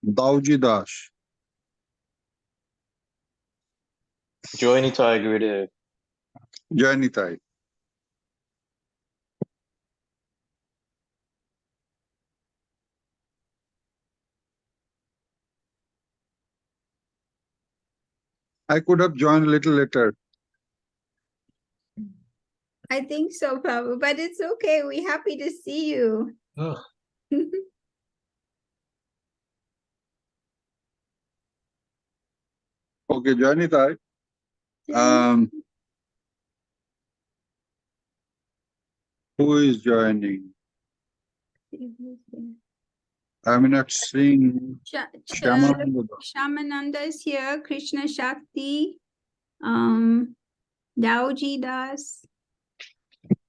Dauji Das. Joy Nitai Gurudev. Jai Nitai. I could have joined a little later. I think so, Prabhu, but it's okay. We're happy to see you. Oh. Okay, Jai Nitai. Who is joining? I'm not seeing Shyamananda. Shamananda is here, Krishna Shakti, Dauji Das,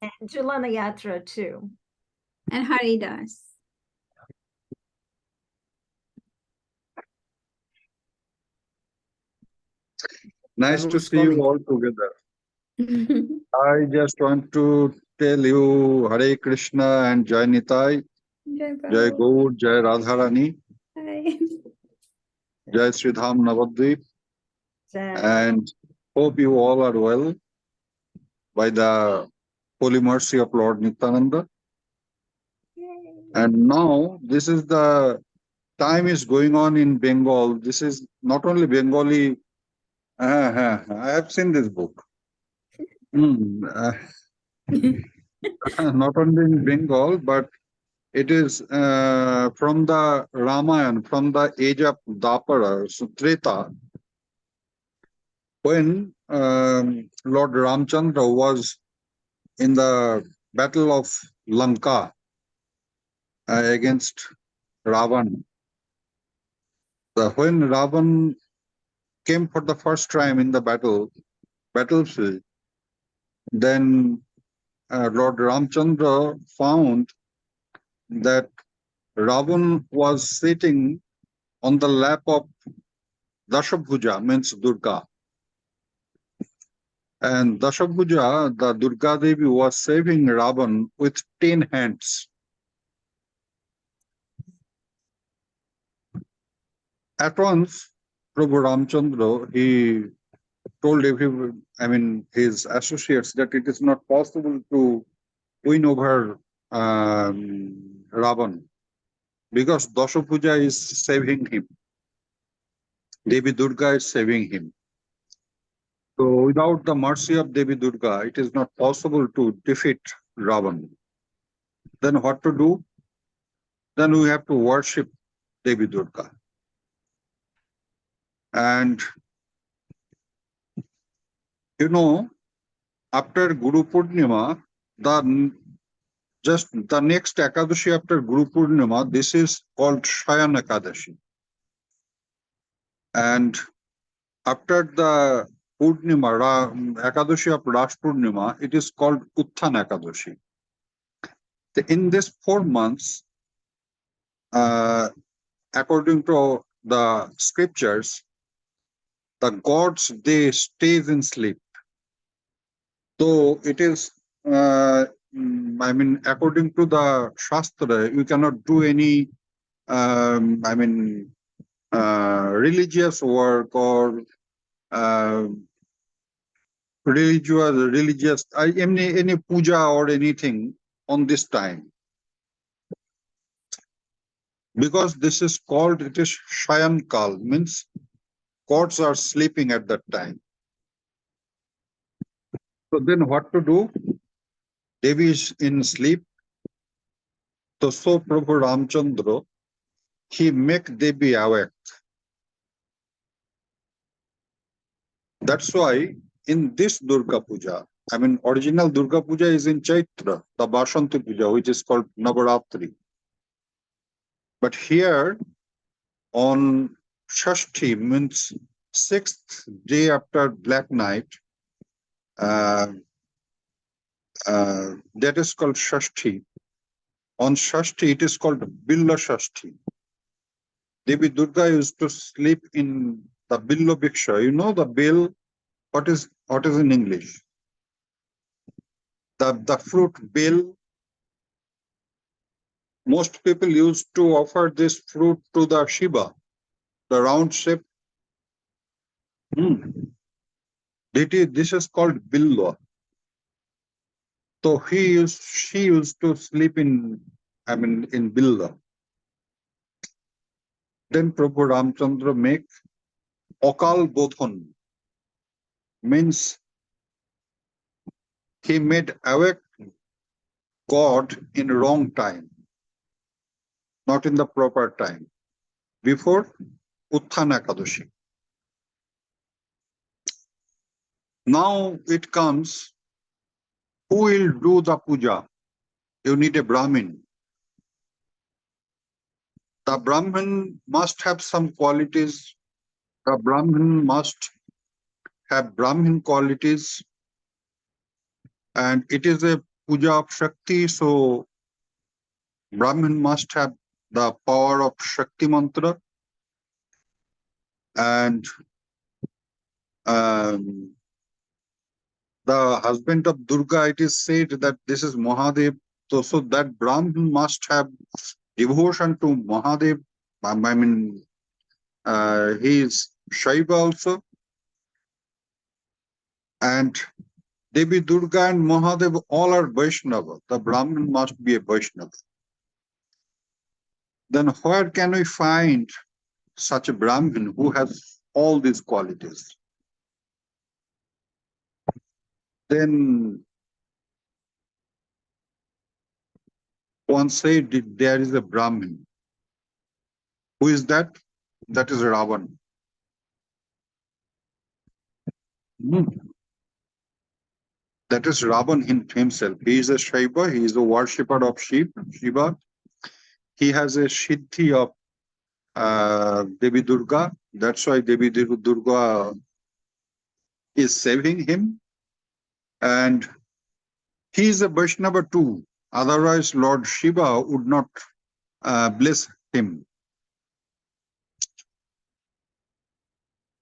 And Julana Yatra too. and Hari Das. Nice to see you all together. I just want to tell you Hare Krishna and Jai Nitai, Jai Gaur, Jai Radharani, Hi. Jai Sridham Navadvip, and hope you all are well by the holy mercy of Lord Nityananda. And now this is the time is going on in Bengal. This is not only Bengali. I have seen this book. Not only in Bengal, but it is from the Ramayana, from the age of Dapara, so Treta, when Lord Ramchandra was in the battle of Lanka against Ravan. When Ravan came for the first time in the battlefield, then Lord Ramchandra found that Ravan was sitting on the lap of Dashabhuja, means Durga. And Dashabhuja, the Durga Devi, was saving Ravan with 10 hands. At once, Prabhu Ramchandra, he told his associates that it is not possible to win over Ravan because Dashabhuja is saving him. Devi Durga is saving him. So without the mercy of Devi Durga, it is not possible to defeat Ravan. Then what to do? Then we have to worship Devi Durga. And you know, after Guru Purnima, just the next Ekadashi after Guru Purnima, this is called Shayan Ekadashi. And after the Purnima, Ekadashi of Rash Purnima, it is called Utthan Ekadashi. In these 4 months, according to the scriptures, the gods, they stay in sleep. So it is, according to the Shastra, you cannot do any, religious work or religious, any puja or anything on this time. Because this is called, it is Shayan Kal, means gods are sleeping at that time. So then what to do? Devi is in sleep. So Prabhu Ramchandra, he make Devi awake. That's why in this Durga Puja, original Durga Puja is in Chaitra, the Bashanti Puja, which is called Navaratri. But here on Shashti, means 6th day after Black Night, that is called Shashti. On Shashti, it is called Billa Shashti. Devi Durga used to sleep in the Billo Bhiksha. You know the bill, what is in English? The fruit bill. Most people used to offer this fruit to the Shiva, the round shape. This is called Bilwa. So she used to sleep in Bilwa. Then Prabhu Ramchandra make Akal Bodhan, means he made awake God in wrong time, not in the proper time, before Utthana Ekadashi. Now it comes, who will do the puja? You need a Brahmin. The Brahmin must have some qualities. The Brahmin must have Brahmin qualities. And it is a puja of Shakti, so Brahmin must have the power of Shakti mantra. And the husband of Durga, it is said that this is Mahadev. So that Brahmin must have devotion to Mahadev. He is Shaiva also. And Devi Durga and Mahadev all are Vaishnava. The Brahmin must be a Vaishnava. Then where can we find such a Brahmin who has all these qualities? Then one said there is a Brahmin. Who is that? That is Ravan. That is Ravan himself. He is a Shaiva. He is a worshipper of Shiva. He has a Siddhi of Devi Durga. That's why Devi Durga is saving him. And he is a Vaishnava too. Otherwise, Lord Shiva would not bless him.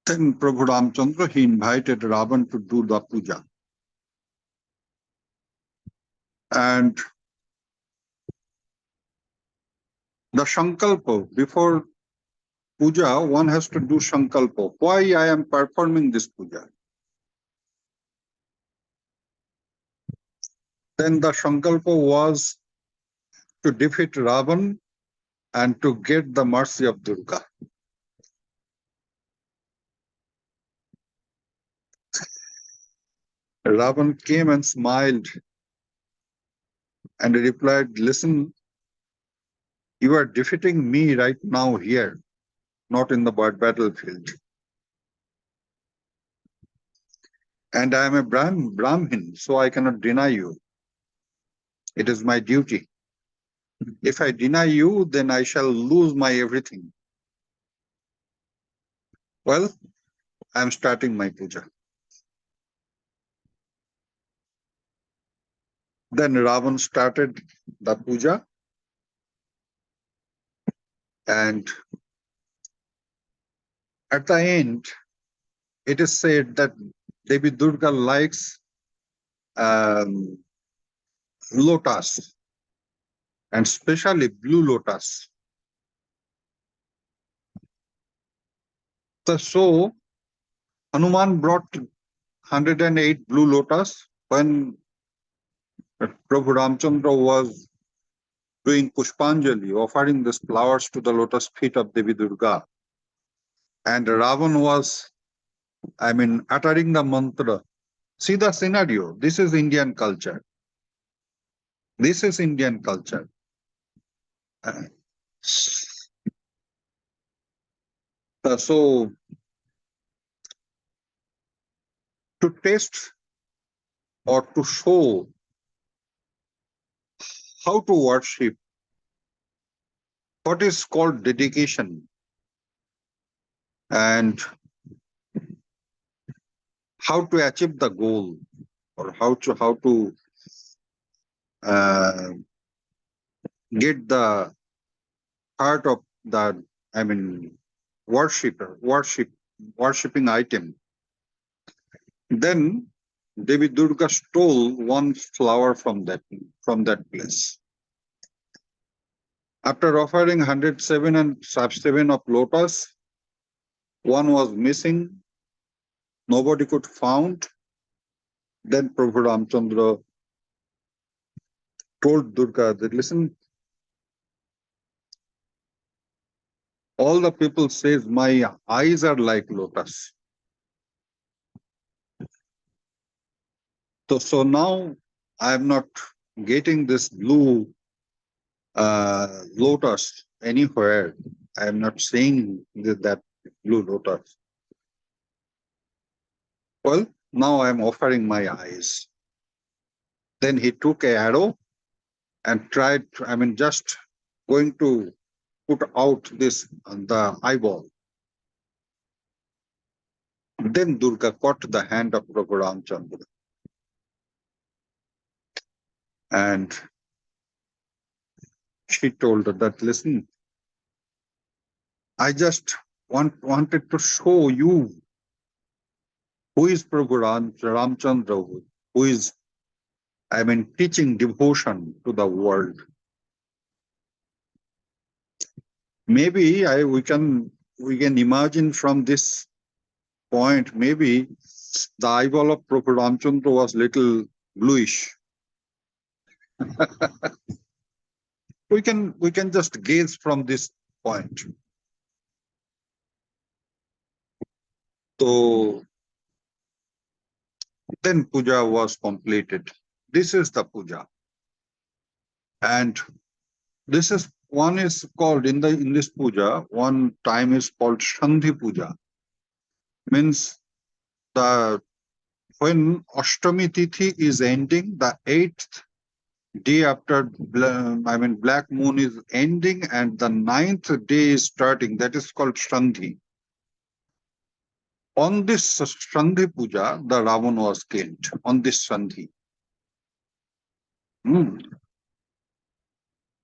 Then Prabhu Ramchandra, he invited Ravan to do the puja. And the Shankalpa, before puja, one has to do Shankalpa. Why I am performing this puja? Then the Shankalpa was to defeat Ravan and to get the mercy of Durga. Ravan came and smiled and replied, listen, you are defeating me right now here, not in the battlefield. And I am a Brahmin, so I cannot deny you. It is my duty. If I deny you, then I shall lose my everything. Well, I am starting my puja. Then Ravan started the puja. And at the end, it is said that Devi Durga likes lotus, and especially blue lotus. So Hanuman brought 108 blue lotus when Prabhu Ramchandra was doing Pushpanjali, offering these flowers to the lotus feet of Devi Durga. And Ravan was, uttering the mantra. See the scenario. This is Indian culture. This is Indian culture. So, to test or to show how to worship, what is called dedication, and how to achieve the goal, or how to get the heart of the worshipping item. Then Devi Durga stole one flower from that place. After offering 107 and 7 of lotus, One was missing, nobody could found. Then Prabhu Ramchandra told Durga that, listen, all the people says my eyes are like lotus. So now I am not getting this blue lotus anywhere. I am not seeing that blue lotus. Well, now I am offering my eyes. Then he took an arrow and tried, just going to put out the eyeball. Then Durga caught the hand of Prabhu Ramchandra. And she told her that, listen, I just wanted to show you who is Prabhu Ramchandra, who is, teaching devotion to the world. Maybe we can imagine from this point, maybe the eyeball of Prabhu Ramchandra was little bluish. We can just gaze from this point. So then puja was completed. This is the puja. And this is one is called in this puja, one time is called Sandhi Puja. Means when Ashtami Tithi is ending, the 8th day after black moon is ending and the 9th day is starting, that is called Sandhi. On this Sandhi Puja, the Ravan was killed, on this Sandhi.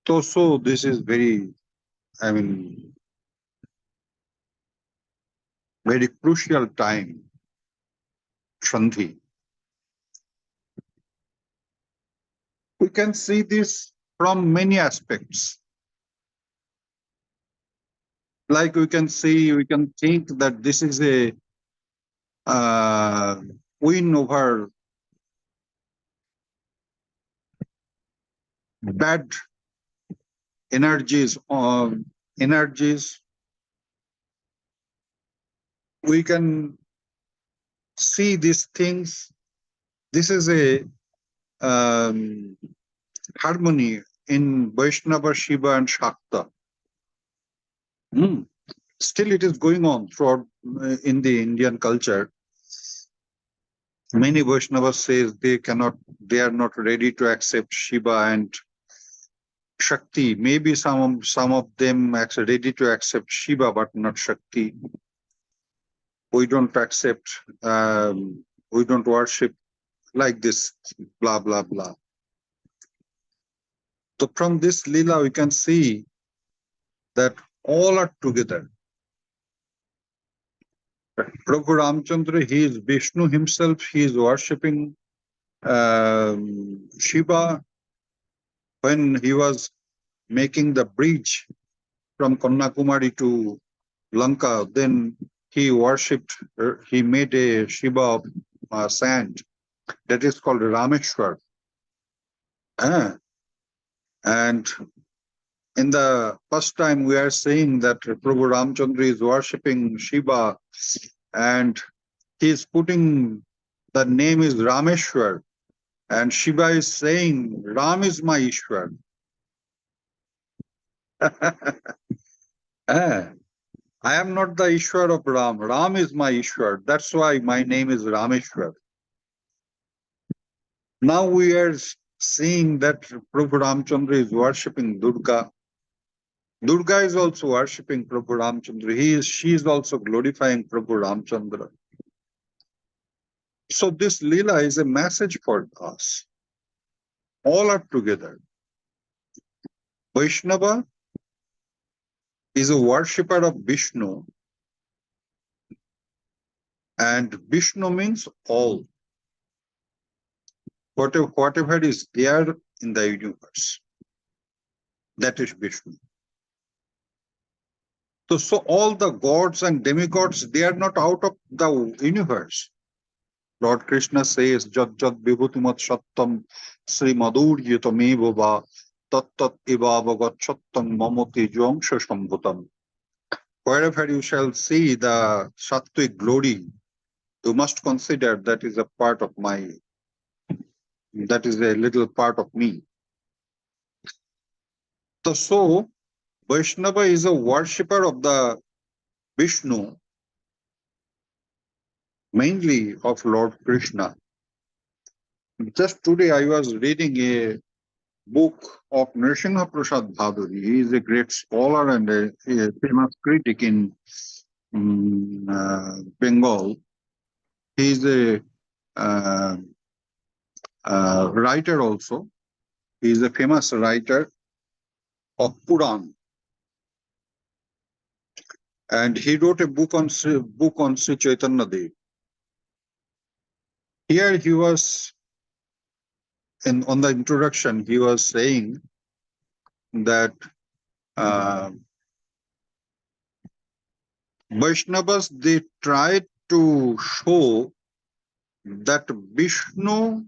So this is very, very crucial time, Sandhi. We can see this from many aspects. Like we can think that this is a win over bad energies. We can see these things. This is a harmony in Vaishnava, Shiva, and Shakta. Still, it is going on throughout in the Indian culture. Many Vaishnavas says they are not ready to accept Shiva and Shakti. Maybe some of them are ready to accept Shiva, but not Shakti. We don't accept, we don't worship like this, blah, blah, blah. So from this Leela, we can see that all are together. Prabhu Ramchandra, he is Vishnu himself, he is worshipping Shiva. When he was making the bridge from Kanyakumari to Lanka, then he worshipped, he made a Shiva of sand. That is called Rameshwar. And in the first time we are saying that Prabhu Ramchandra is worshipping Shiva and he is putting the name is Rameshwar and Shiva is saying Ram is my Ishwar. I am not the Ishwar of Ram. Ram is my Ishwar. That's why my name is Rameshwar. Now we are seeing that Prabhu Ramchandra is worshipping Durga. Durga is also worshipping Prabhu Ramchandra. She is also glorifying Prabhu Ramchandra. So this Leela is a message for us. All are together. Vaishnava is a worshipper of Vishnu. And Vishnu means all. Whatever is there in the universe. That is Vishnu. So all the gods and demigods, they are not out of the universe. Lord Krishna says, Jat Jat Vibhutimat Sattam Sri Madhuryitam Evava Tat Tat Ivavagat Sattam Mamati Jvangsha Sambhutam. Wherever you shall see the Sattvic glory, you must consider that is a part of that is a little part of me. So Vaishnava is a worshipper of the Vishnu, mainly of Lord Krishna. Just today I was reading a book of Nrsimha Prasad Bhaduri. He is a great scholar and a famous critic in Bengal. He is a writer also. He is a famous writer of Puran. And he wrote a book on Sri Chaitanya Dev. Here he was, on the introduction, he was saying that Vaishnavas, they tried to show that Vishnu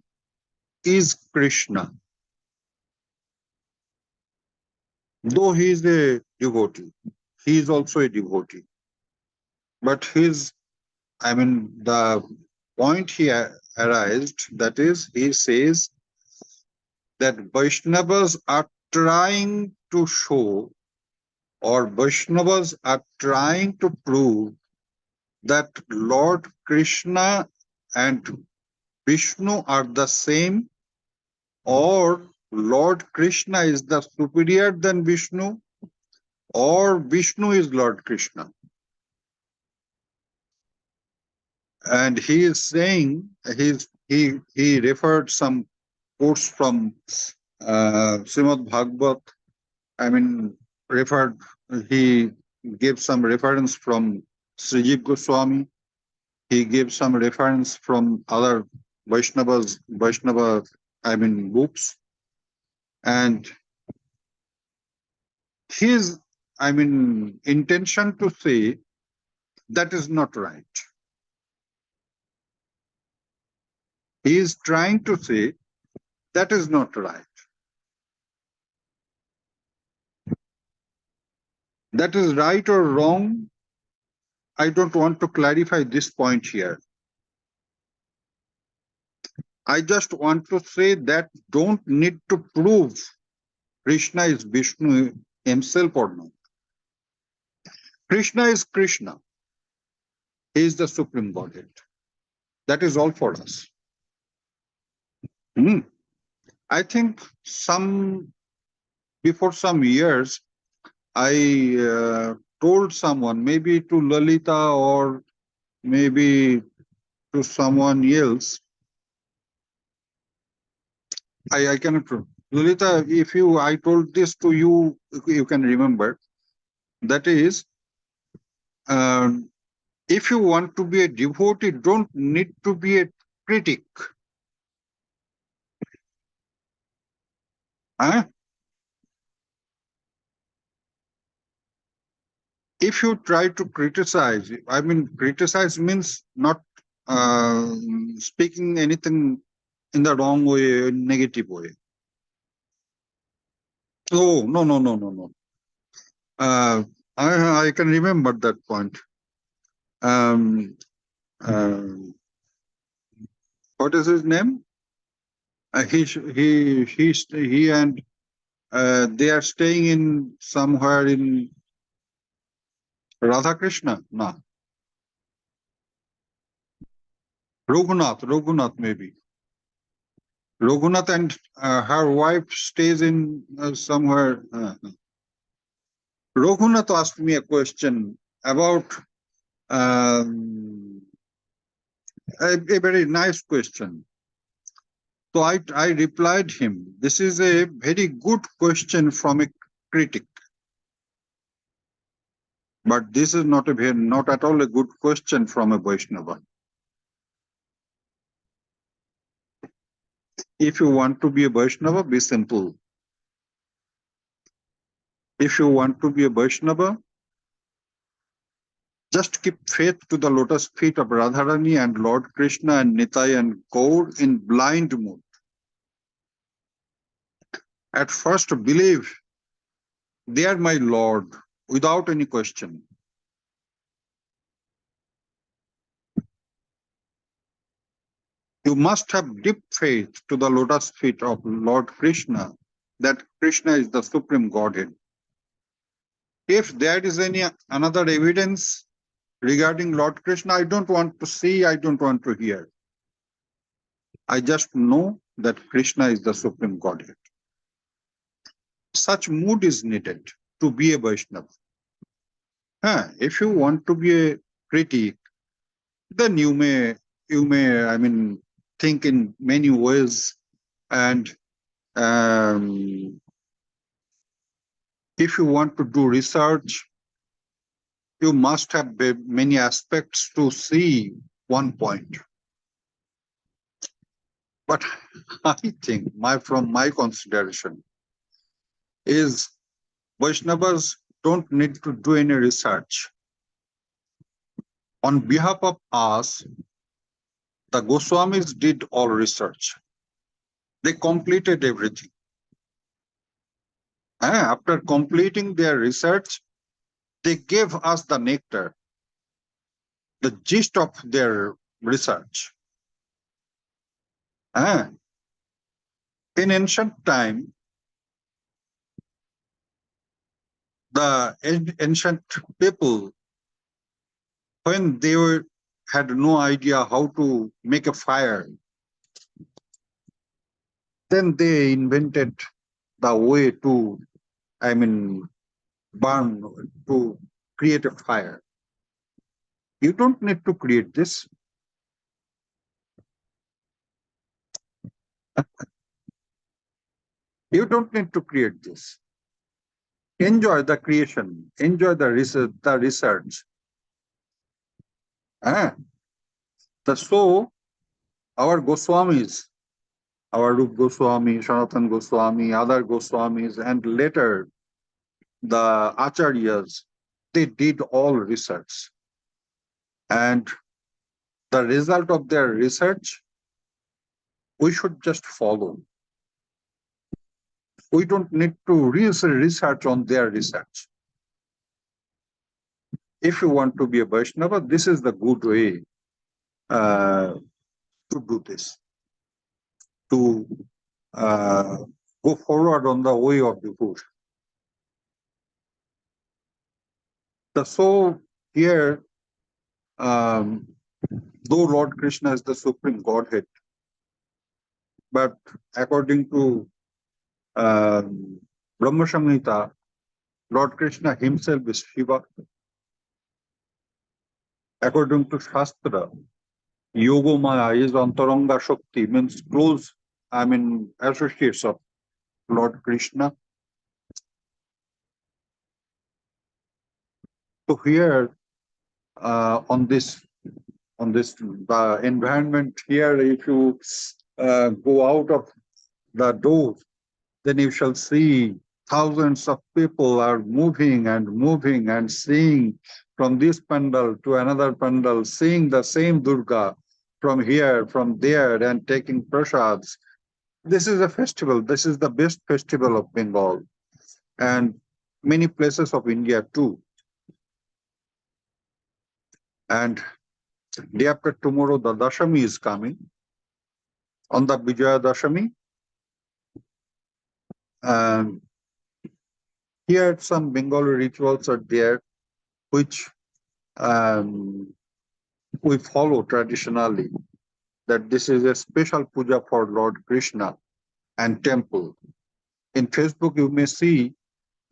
is Krishna, though he is a devotee. He is also a devotee. But the point he arised, that is, he says that Vaishnavas are trying to show, or Vaishnavas are trying to prove that Lord Krishna and Vishnu are the same, or Lord Krishna is the superior than Vishnu, or Vishnu is Lord Krishna. And he is saying, he referred some quotes from Srimad Bhagavad. He gave some reference from Srijiv Goswami. He gave some reference from other Vaishnava books. And his, intention to say that is not right. He is trying to say that is not right. That is right or wrong, I don't want to clarify this point here. I just want to say that don't need to prove Krishna is Vishnu himself or not. Krishna is Krishna. He is the Supreme Godhead. That is all for us. I think before some years, I told someone, maybe to Lalita or maybe to someone else, I cannot remember. Lalita, I told this to you, you can remember. That is, if you want to be a devotee, don't need to be a critic. If you try to criticize, criticize means not speaking anything in the wrong way, negative way. Oh, no. I can remember that point. What is his name? He and they are staying in somewhere in Radha Krishna. No. Raghunath maybe. Raghunath and her wife stays in somewhere. Raghunath asked me a question about a very nice question. So I replied him, this is a very good question from a critic. But this is not at all a good question from a Vaishnava. If you want to be a Vaishnava, be simple. If you want to be a Vaishnava, Just keep faith to the lotus feet of Radharani and Lord Krishna and Nitya and Gaur in blind mood. At first believe they are my Lord without any question. You must have deep faith to the lotus feet of Lord Krishna, that Krishna is the Supreme Godhead. If there is any another evidence regarding Lord Krishna, I don't want to see, I don't want to hear. I just know that Krishna is the Supreme Godhead. Such mood is needed to be a Vaishnava. If you want to be a critic, then you may, think in many ways. And if you want to do research, you must have many aspects to see one point. But I think, from my consideration, is Vaishnavas don't need to do any research. On behalf of us, the Goswamis did all research. They completed everything. After completing their research, they gave us the nectar, the gist of their research. In ancient time, the ancient people, when they had no idea how to make a fire, then they invented the way to, burn, to create a fire. You don't need to create this. You don't need to create this. Enjoy the creation. Enjoy the research. So, our Goswamis, our Rup Goswami, Sanatan Goswami, other Goswamis, and later the Acharyas, they did all research. And the result of their research, we should just follow. We don't need to research on their research. If you want to be a Vaishnava, this is the good way to do this, to go forward on the way of devotion. So here, though Lord Krishna is the Supreme Godhead, but according to Brahma Samhita, Lord Krishna himself is Shiva. According to Shastra, Yogomaya is Antaranga Shakti, means close, associates of Lord Krishna. So here, on this the environment here, if you go out of the door, then you shall see thousands of people are moving and seeing from this pandal to another pandal, seeing the same Durga from here, from there, and taking prasads. This is a festival. This is the best festival of Bengal and many places of India too. And day after tomorrow, the Dashami is coming. On the Vijaya Dashami, here some Bengali rituals are there, which we follow traditionally, that this is a special puja for Lord Krishna and temple. In Facebook, you may see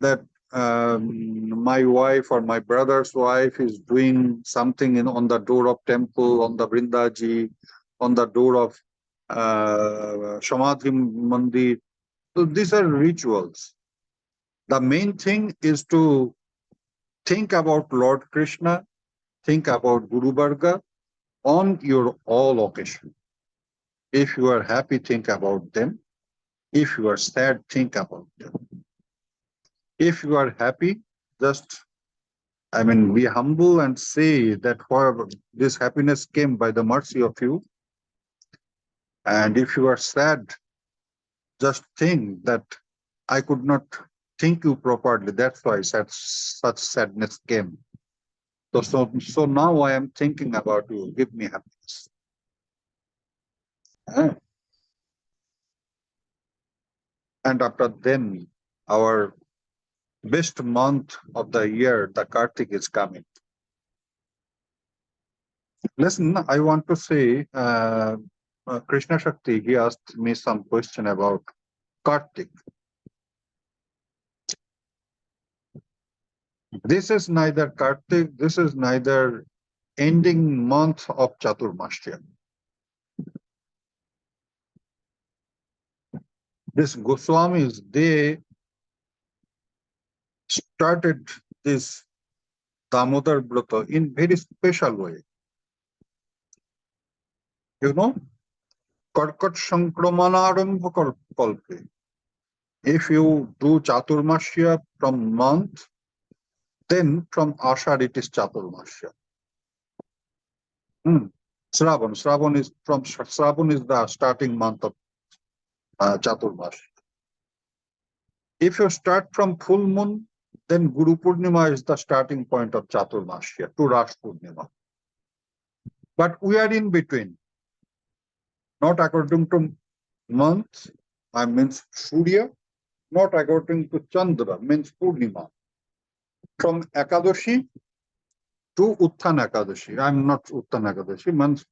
that my wife or my brother's wife is doing something on the door of temple, on the Vrindaji, on the door of Samadhi Mandir. So these are rituals. The main thing is to think about Lord Krishna, think about Guru Varga on your all occasion. If you are happy, think about them. If you are sad, think about them. If you are happy, just I mean, be humble and say that wherever this happiness came by the mercy of you. And if you are sad, just think that I could not think you properly. That's why such sadness came. So now I am thinking about you. Give me happiness. Ah. And after then, our best month of the year, the Kartik is coming. Listen, I want to say, Krishna Shakti, he asked me some question about Kartik. This is neither Kartik, this is neither ending month of Chaturmasya. This Goswamis, they started this Damodar Brata in very special way. You know, Karkat Sankramanarambha Kalpe. If you do Chaturmasya from month, then from Ashad it is Chaturmasya. Shravan is the starting month of Chaturmasya. If you start from full moon, then Guru Purnima is the starting point of Chaturmasya to Rash Purnima. But we are in between, not according to month, I means Surya, not according to Chandra, means Purnima. From Ekadashi to Uttan Ekadashi. I'm not Uttan Ekadashi, means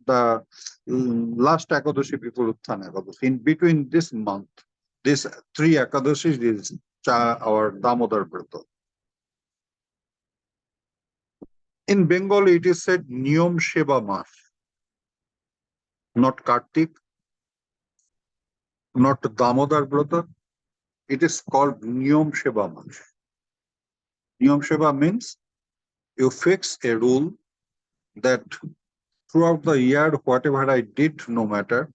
the last Ekadashi before Uttan Ekadashi. In between this month, these three Ekadashis is our Damodar Brata. In Bengali, it is said Niyam Sheba Mas, not Kartik, not Damodar Brata. It is called Niyam Sheba Mas. Niyam Sheba means you fix a rule that throughout the year, whatever I did, no matter,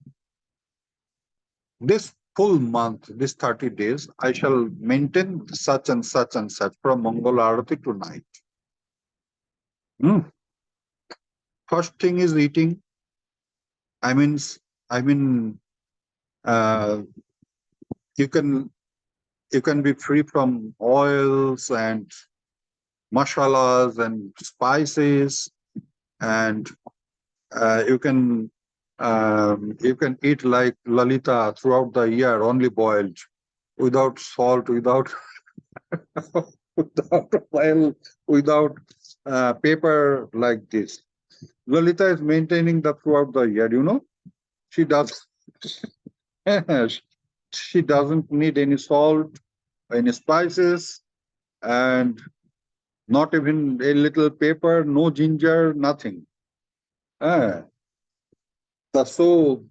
this full month, this 30 days, I shall maintain such and such and such from Mangala Arati to night. First thing is eating. I mean, you can be free from oils and masalas and spices, and you can eat like Lalita throughout the year, only boiled, without salt, without without oil, without paper, like this. Lalita is maintaining that throughout the year, you know. She does. She doesn't need any salt, any spices, and not even a little paper, no ginger, nothing. So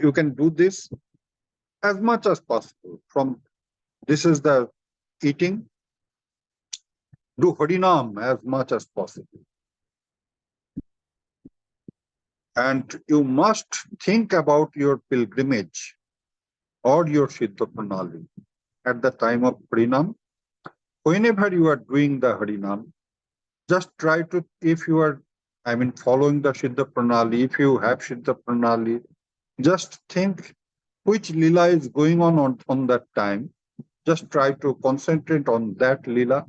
you can do this as much as possible. From this is the eating. Do Harinam as much as possible. And you must think about your pilgrimage or your Siddha Pranali at the time of Harinam. Whenever you are doing the Harinam, just try to, if you are, following the Siddha Pranali, if you have Siddha Pranali, just think which Lila is going on that time. Just try to concentrate on that Lila.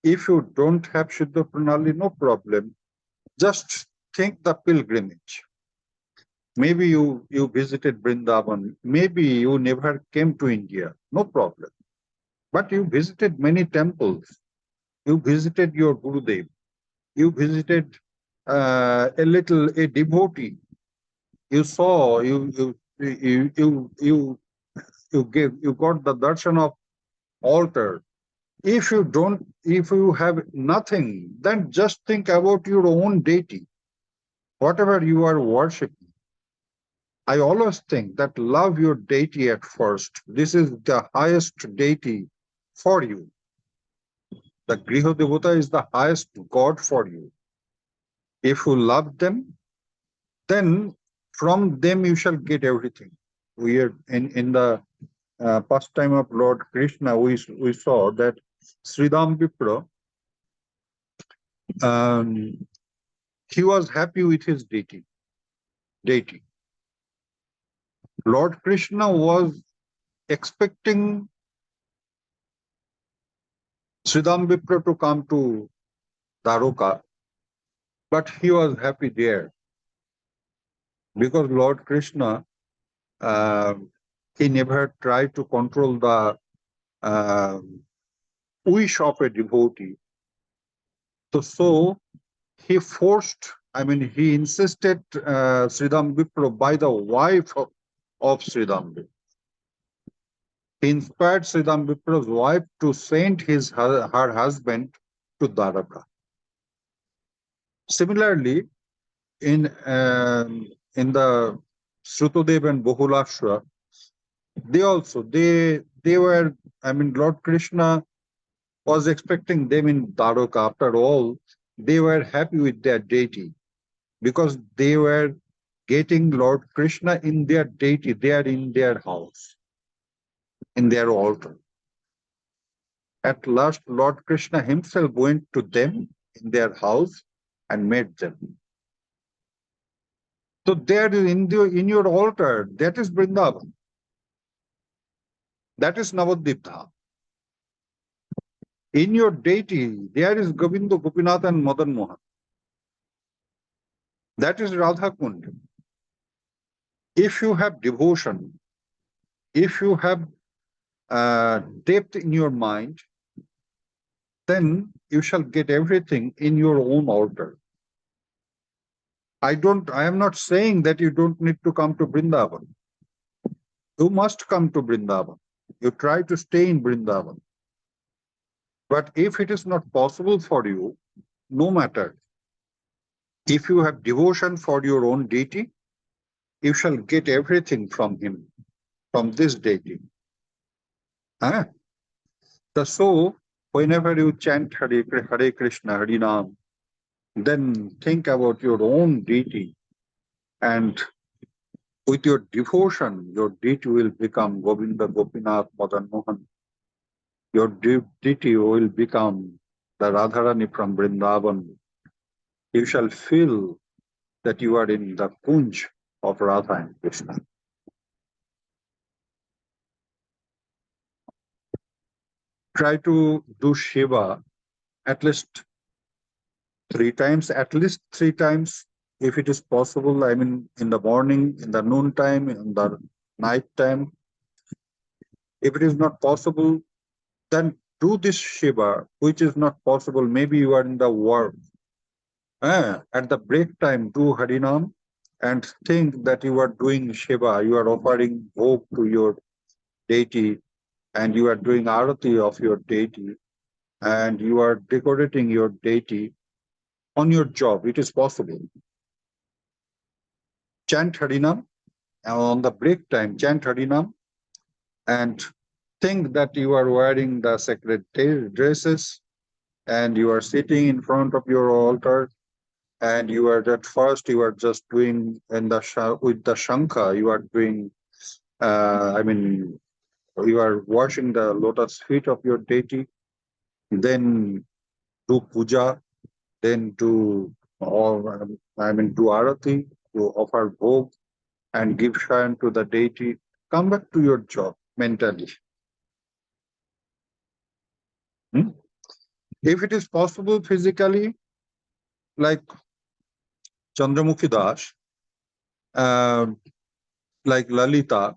If you don't have Siddha Pranali, no problem. Just think the pilgrimage. Maybe you visited Vrindavan. Maybe you never came to India. No problem. But you visited many temples. You visited your Gurudev. You visited a devotee. You saw, you got the darshan of altar. If you have nothing, then just think about your own deity, whatever you are worshipping. I always think that love your deity at first. This is the highest deity for you. The Griha Devata is the highest God for you. If you love them, then from them you shall get everything. We are in the pastime of Lord Krishna, we saw that Sridham Vipra, he was happy with his deity. Lord Krishna was expecting Sridham Vipra to come to Dwaraka, but he was happy there because Lord Krishna, he never tried to control the wish of a devotee. So he forced, he insisted Sridham Vipra by the wife of Sridham Vipra. He inspired Sridham Vipra's wife to send her husband to Dwaraka. Similarly, in the Srutodev and Bahulashra, they were, Lord Krishna was expecting them in Dwaraka. After all, they were happy with their deity because they were getting Lord Krishna in their deity, there in their house, in their altar. At last, Lord Krishna himself went to them in their house and met them. So there in your altar, that is Vrindavan. That is Navadvip Dham. In your deity, there is Govinda, Gopinath and Madan Mohan. That is Radha Kund. If you have devotion, if you have depth in your mind, then you shall get everything in your own altar. I am not saying that you don't need to come to Vrindavan. You must come to Vrindavan. You try to stay in Vrindavan. But if it is not possible for you, no matter. If you have devotion for your own deity, you shall get everything from him, from this deity. So, whenever you chant Hare Krishna, Hare Nam, then think about your own deity, and with your devotion, your deity will become Govinda, Gopinath, Madan Mohan. Your deity will become the Radharani from Vrindavan. You shall feel that you are in the Kunj of Radha and Krishna. Try to do Shiva at least 3 times, if it is possible. In the morning, in the noon time, in the night time. If it is not possible, then do this Shiva, which is not possible. Maybe you are in the work. At the break time, do Harinam and think that you are doing Shiva. You are offering hope to your deity, and you are doing arati of your deity, and you are decorating your deity on your job. It is possible. Chant Harinam, and on the break time, chant Harinam, and think that you are wearing the sacred dresses, and you are sitting in front of your altar, and you are at first you are just doing with the shankha, you are doing you are washing the lotus feet of your deity, then do puja, then do arati, to offer bhog and give shayan to the deity. Come back to your job mentally. If it is possible physically, like Chandramukhi Das, like Lalita,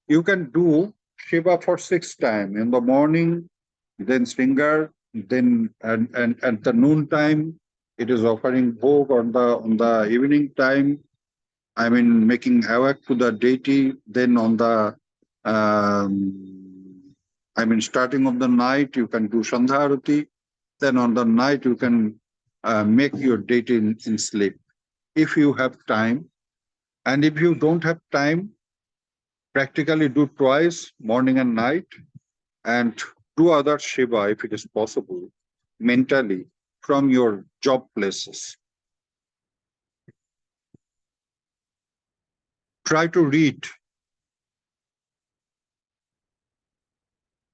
you can do Shiva for 6 times in the morning, then Sringar, then and at the noon time, it is offering bhog. On the evening time, making havoc to the deity. Then on the starting of the night, you can do Sandharati. Then on the night, you can make your deity in sleep, if you have time. And if you don't have time, practically do twice, morning and night, and do other Shiva, if it is possible, mentally, from your job places. Try to read.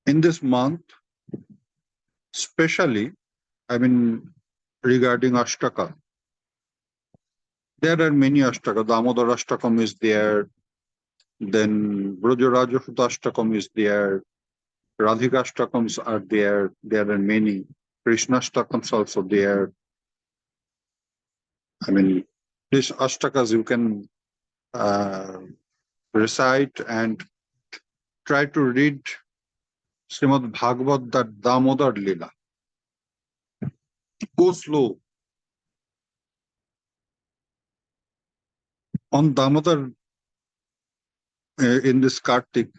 In this month, especially, regarding Ashtaka. There are many Ashtaka. Damodar Ashtakam is there. Then Brajaraja Ashtakam is there. Radhika Ashtakams are there. There are many. Krishna Ashtakams also there. I mean, these Ashtakas you can recite and try to read Srimad Bhagavad, that Damodar Lila. Go slow. On Damodar in this Kartik,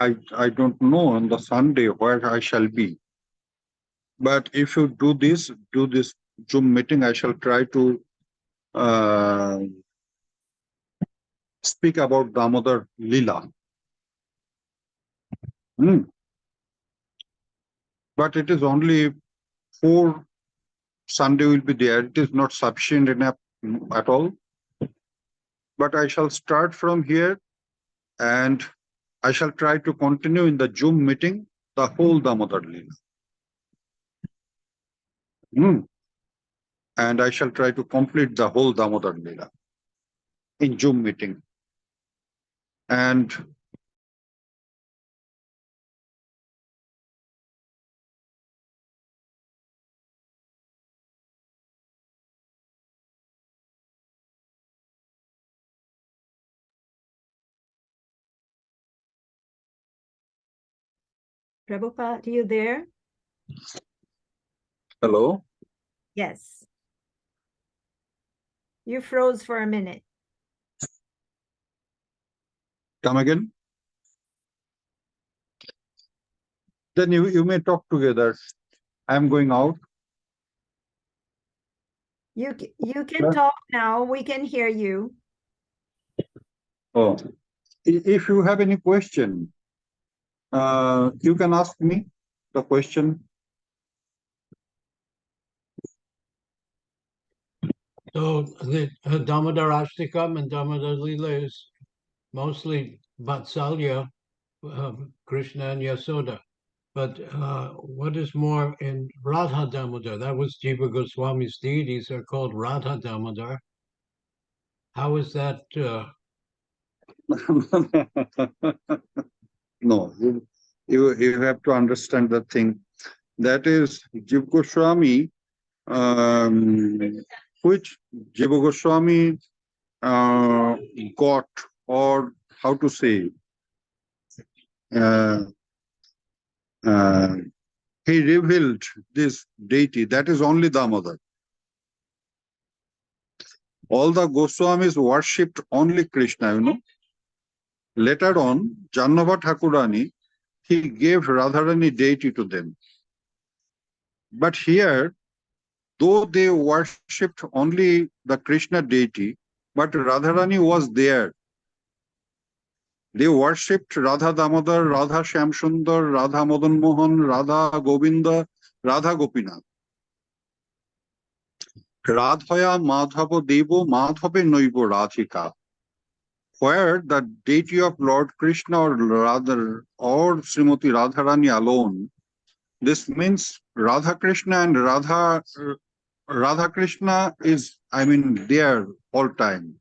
I don't know on the Sunday where I shall be. But if you do this Zoom meeting, I shall try to speak about Damodar Lila. But it is only 4 Sunday will be there. It is not sufficient enough at all. But I shall start from here and I shall try to continue in the Zoom meeting the whole Damodar Lila. And I shall try to complete the whole Damodar Lila in Zoom meeting. And Prabhupada, are you there? hello. Yes. You froze for a minute. Come again. Then you may talk together. I am going out. You can Sure. talk now. We can hear you. Oh, if you have any question, you can ask me the question. So the Damodar Ashtakam and Damodar Lila is mostly Vatsalya, Krishna and Yasoda. But what is more in Radha Damodar? That was Jiva Goswami's deities are called Radha Damodar. How is that? No, you have to understand the thing. That is Jiva Goswami, which Jiva Goswami got, or how to say, he revealed this deity. That is only Damodar. All the Goswamis worshipped only Krishna, you know. Later on, Jannava Thakurani, he gave Radharani deity to them. But here, though they worshipped only the Krishna deity, but Radharani was there. They worshipped Radha Damodar, Radha Shyamsundar, Radha Madan Mohan, Radha Govinda, Radha Gopinath. Radhaya Madhava Devo Madhave Noivo Radhika. Where the deity of Lord Krishna or Srimati Radharani alone, this means Radha Krishna and Radha Krishna is, I mean, there all time.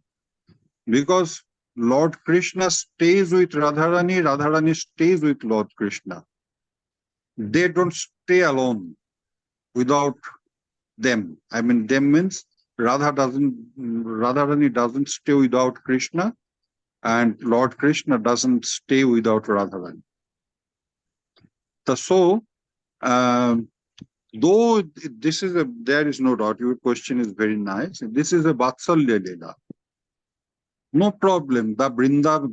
Because Lord Krishna stays with Radharani, Radharani stays with Lord Krishna. They don't stay alone without them. I mean, them means Radharani doesn't stay without Krishna, and Lord Krishna doesn't stay without Radharani. So, though this is there is no doubt, your question is very nice. This is a Vatsalya Lila. No problem. The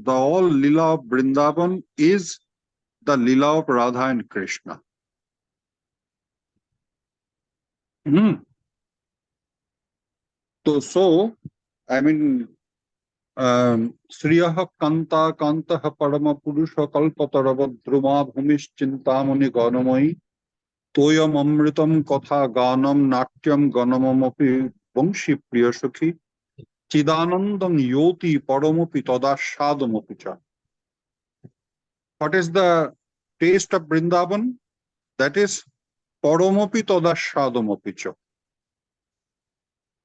all Lila of Vrindavan is the Lila of Radha and Krishna. So, I mean, Sriyaha Kanta Kantaha Parama Purusha Kalpatarava Druma Bhumish Chintamani Ganamai Toyam Amritam Katha Ganam Natyam Ganamamapi Vamshi Priyasakhi Chidanandam Yoti Paramopi Tadashadamapicha. What is the taste of Vrindavan? That is Paramopi Tadashadamapicha.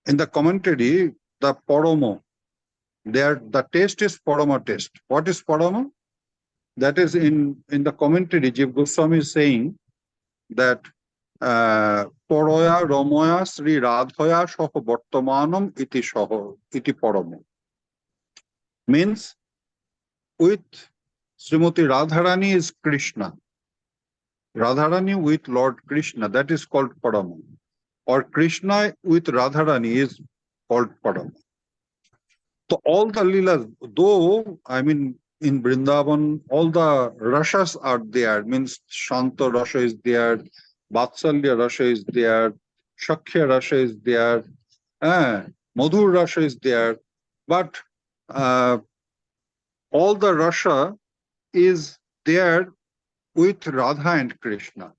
In the commentary, the Paramo, there the taste is Parama taste. What is Parama? That is in the commentary, Jiv Goswami is saying that Paraya Ramaya Sri Radhaya Soho Bortomanam iti Paramo. Means with Srimati Radharani is Krishna. Radharani with Lord Krishna, that is called Parama. Or Krishna with Radharani is called Parama. So all the Leelas, though, I mean, in Vrindavan, all the Rasas are there, means Shanta Rasa is there, Vatsalya Rasa is there, Shakhya Rasa is there, Madhur Rasa is there, but all the Rasa is there with Radha and Krishna.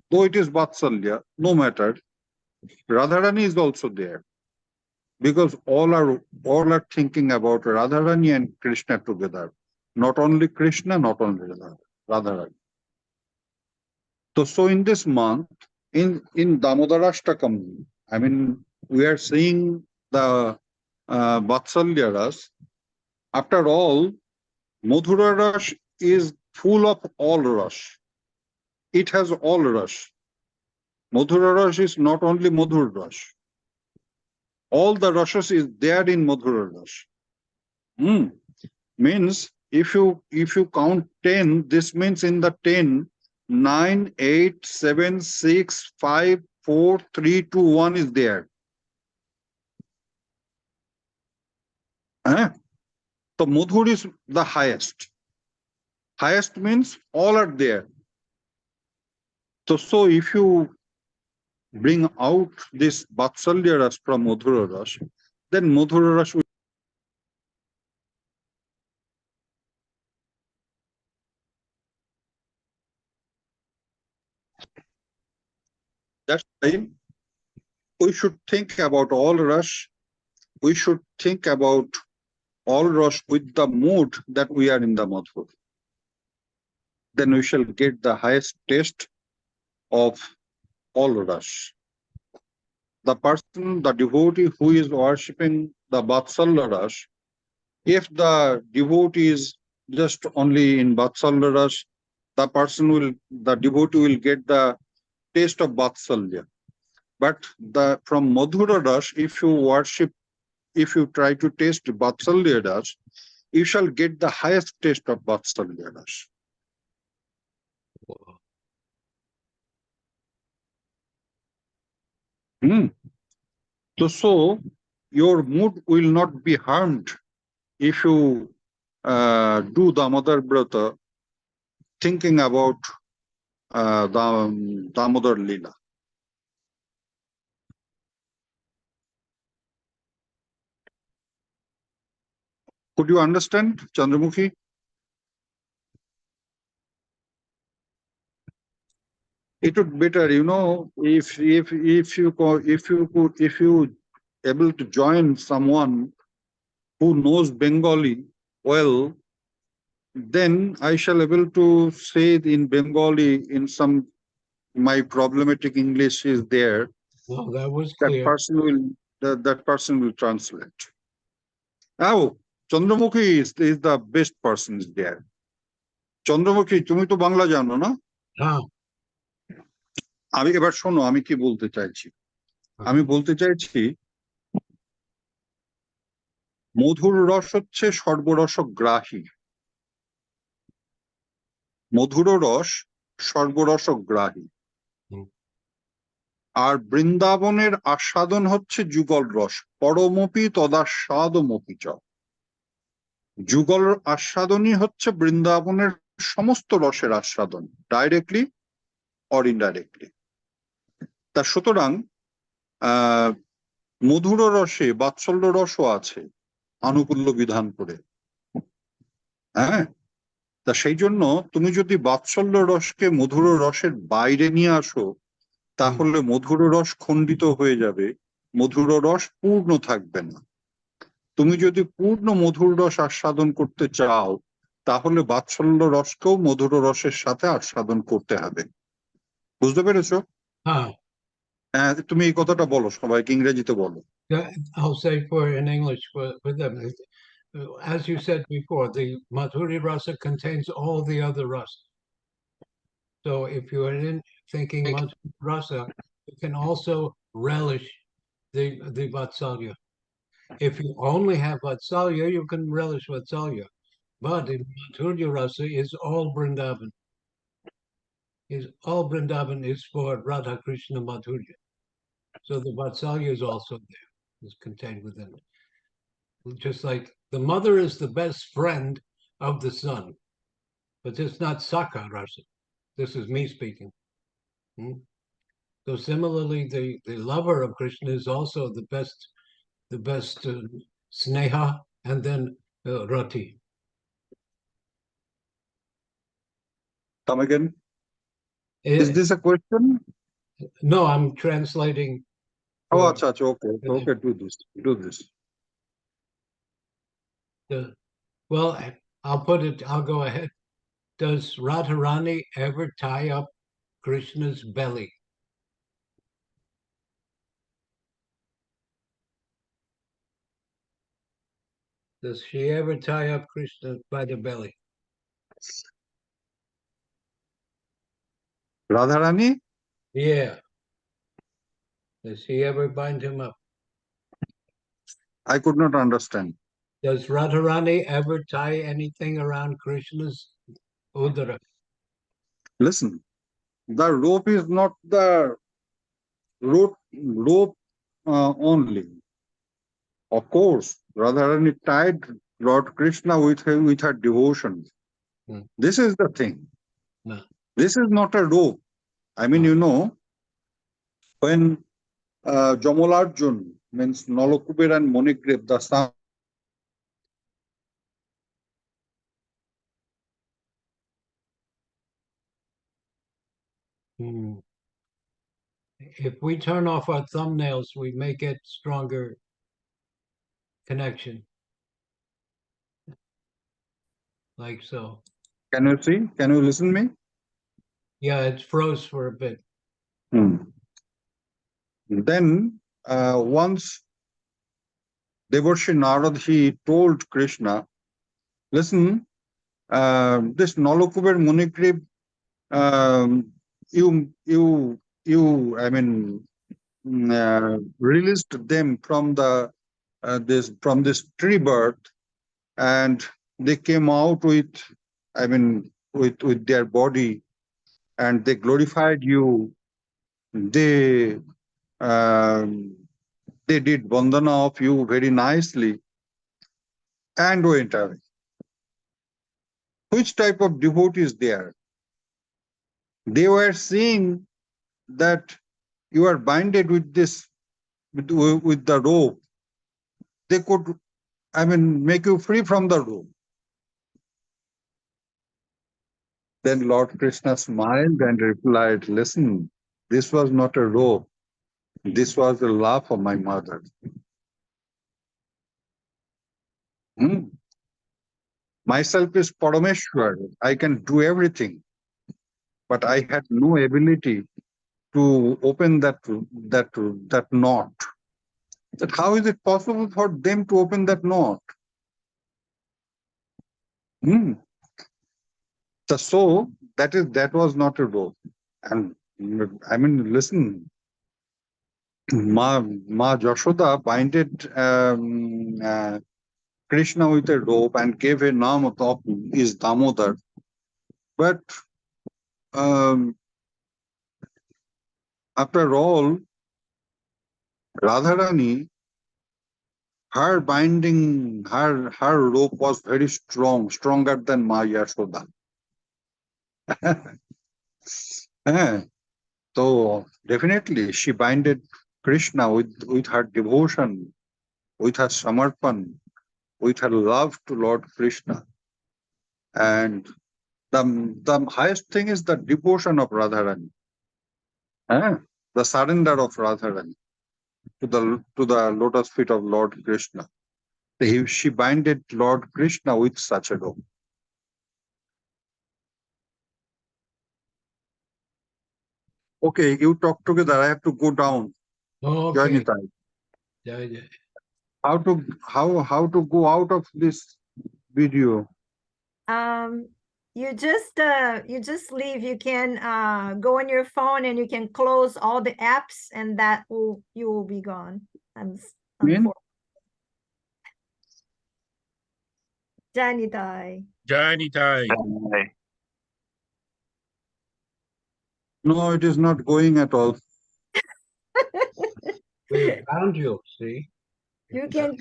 Though it is Vatsalya, no matter, Radharani is also there. Because all are thinking about Radharani and Krishna together. Not only Krishna, not only Radharani. So in this month, in Damodarashtakam, I mean, we are seeing the Vatsalya Ras. After all, Madhura Ras is full of all Ras. It has all Ras. Madhura Ras is not only Madhur Ras. All the rasas is there in Madhura Ras. Means if you count 10, this means in the 10, 9, 8, 7, 6, 5, 4, 3, 2, 1 is there. So Madhur is the highest. Highest means all are there. So if you bring out this Vatsalya Ras from Madhura Ras, then Madhura Ras will. That's why we should think about all Ras. We should think about all Ras with the mood that we are in the Madhur. Then we shall get the highest taste of all Ras. The person, the devotee who is worshipping the Vatsalya Ras, if the devotee is just only in Vatsalya Ras, the devotee will get the taste of Vatsalya. But from Madhura Ras, if you try to taste Vatsalya Ras, you shall get the highest taste of Vatsalya Ras. So your mood will not be harmed if you do Damodar Brata thinking about Damodar Leela. Could you understand, Chandramukhi? It would be better, if you able to join someone who knows Bengali well, then I shall able to say in Bengali in some my problematic English is there. Well, that was That clear. person will translate. Oh, Chandramukhi is the best person is there. Chandramukhi, তুমি তো বাংলা জানো না? Ah, আমি এবার শোনো আমি কি বলতে চাইছি। আমি বলতে চাইছি মধুর রস হচ্ছে সর্বরসগ্রাহী। মধুর রস সর্বরসগ্রাহী। আর বৃন্দাবনের আস্বাদন হচ্ছে যুগল রস। পরমপি তদাস্বাদমপি চ। যুগল আস্বাদনই হচ্ছে বৃন্দাবনের সমস্ত রসের আস্বাদন, ডাইরেক্টলি অর ইনডাইরেক্টলি। তা সুতরাং মধুর রসে বাৎসল্য রসও আছে আনুকূল্য বিধান করে। তা সেই জন্য তুমি যদি বাৎসল্য রসকে মধুর রসের বাইরে নিয়ে আসো, তাহলে মধুর রস খণ্ডিত হয়ে যাবে, মধুর রস পূর্ণ থাকবে না। তুমি যদি পূর্ণ মধুর রস আস্বাদন করতে চাও, তাহলে বাৎসল্য রসকেও মধুর রসের সাথে আস্বাদন করতে হবে। বুঝতে পেরেছো? তুমি এই কথাটা বলো, সবাইকে ইংরেজিতে বলো। Yeah, I'll say for in English for them. As you said before, the Madhurya Rasa contains all the other rasa. So if you are thinking Madhurya Rasa, you can also relish the Vatsalya. If you only have Vatsalya, you can relish Vatsalya. But in Madhurya Rasa is all Vrindavan. All Vrindavan is for Radha Krishna Madhurya. So the Vatsalya is also there, is contained within it. Just like the mother is the best friend of the son, but it's not Sakha Rasa. This is me speaking. So similarly, the lover of Krishna is also the best sneha, and then rati. Come again. Is Eh, this a question? no, I'm translating. Oh, for acha, acha, okay, okay, do this. Well, I'll go ahead. Does Radharani ever tie up Krishna's belly? Does she ever tie up Krishna by the belly? Radharani? Yeah. Does she ever bind him up? I could not understand. Does Radharani ever tie anything around Krishna's udara? Listen, the rope is not the rope only. Of course, Radharani tied Lord Krishna with her devotion. Hmm. This is the thing. No. This is not a rope. I mean, No. you know, when Jamolarjun means Nalakuber and Monigrave, the son. If we turn off our thumbnails, we may get stronger connection. Like so. Can you see? Can you listen me? Yeah, it's froze for a bit. Then once Devarshi Narad, he told Krishna, listen, this Nalakuber Monigrave, I mean, released them from this tree birth, and they came out with, I mean, with their body, and they glorified you. They did bandhana of you very nicely and went away. Which type of devotees they are? They were seeing that you are binded with this, with the rope. They could, I mean, make you free from the rope. Then Lord Krishna smiled and replied, listen, this was not a rope. This was the love of my mother. Myself is Parameshwar. I can do everything. But I had no ability to open that knot. That how is it possible for them to open that knot? So that was not a rope. And I mean, listen, Ma Jashoda binded Krishna with a rope and gave a name of his Damodar. But after all, Radharani, her binding, her rope was very strong, stronger than Ma Yashoda. So definitely she binded Krishna with her devotion, with her samarpan, with her love to Lord Krishna. And the highest thing is the devotion of Radharani, the surrender of Radharani to the lotus feet of Lord Krishna. She binded Lord Krishna with such a rope. Okay, you talk together. I have to go down. Oh, Jai okay. Nitai. Jai Jai. How to go out of this video? You just leave. You can go on your phone and you can close all the apps, and you will be gone. Mean? Janitai. Jai Nitai. No, it is not going at all. We found you, see? You can,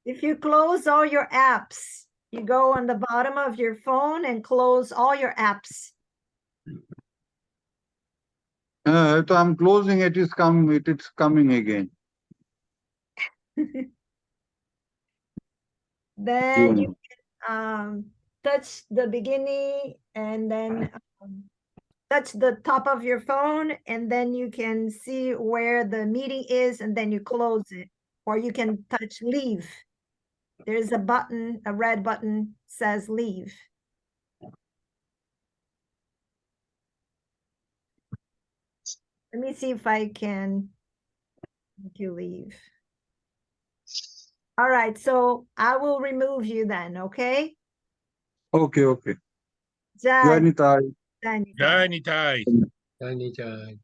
if you close all your apps, you go on the bottom of your phone and close all your apps. So I'm closing. It is coming again. Then you can touch the beginning and then touch the top of your phone, and then you can see where the meeting is, and then you close it. Or you can touch leave. There's a button, a red button says leave. Let me see if I can make you leave. All right, so I will remove you then, okay? Okay, okay. Jai Jai, Nitai. Jai, Jai Jai. Nitai. Jai Nitai.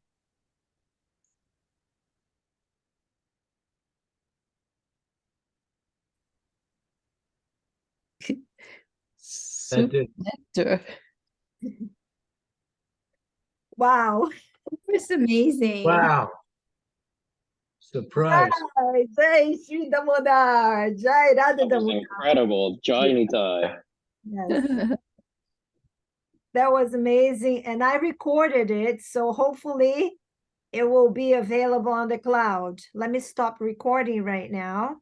That Super did. nectar. Wow. It's amazing. Wow. Surprise. Jai Shri Damodar. Jai Radha That was Damodar. incredible. Jai Nitai. Yes, that was amazing. And I recorded it, so hopefully it will be available on the cloud. Let me stop recording right now.